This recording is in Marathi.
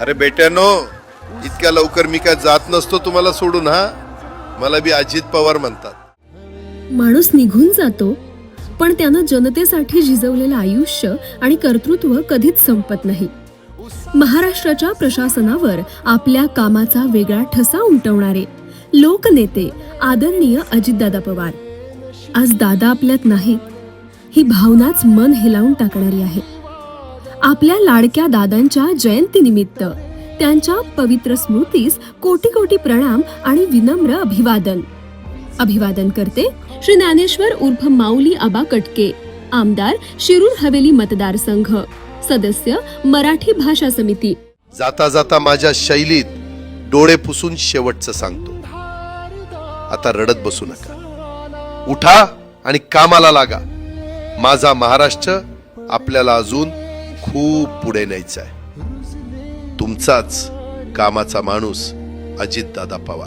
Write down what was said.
अरे बेट्यानो, इतक्या लवकर मी काय जात नसतो तुम्हाला सोडून. हा, मला बी अजित पवार म्हणतात. माणूस निघून जातो, पण त्यानं जनतेसाठी झिजवलेलं आयुष्य आणि कर्तृत्व कधीच संपत नाही. महाराष्ट्राच्या प्रशासनावर आपल्या कामाचा वेगळा ठसा उमटवणारे लोकनेते आदरणीय अजितदादा पवार. आज दादा आपल्यात नाहीत, ही भावनाच मन हेलावून टाकणारी आहे. आपल्या लाडक्या दादांच्या जयंतीनिमित्त त्यांच्या पवित्र स्मृतीस कोटी कोटी प्रणाम आणि विनम्र अभिवादन. अभिवादन करते श्री ज्ञानेश्वर उर्फ माऊली आबा कटके, आमदार शिरूर हवेली मतदारसंघ, सदस्य मराठी भाषा समिती. जाता जाता माझ्या शैलीत डोळे पुसून शेवटचं सांगतो, आता रडत बसू नका. उठा आणि कामाला लागा. माझा महाराष्ट्र आपल्याला अजून खूप पुढे न्यायचा आहे. तुमचाच कामाचा माणूस अजितदादा पवार.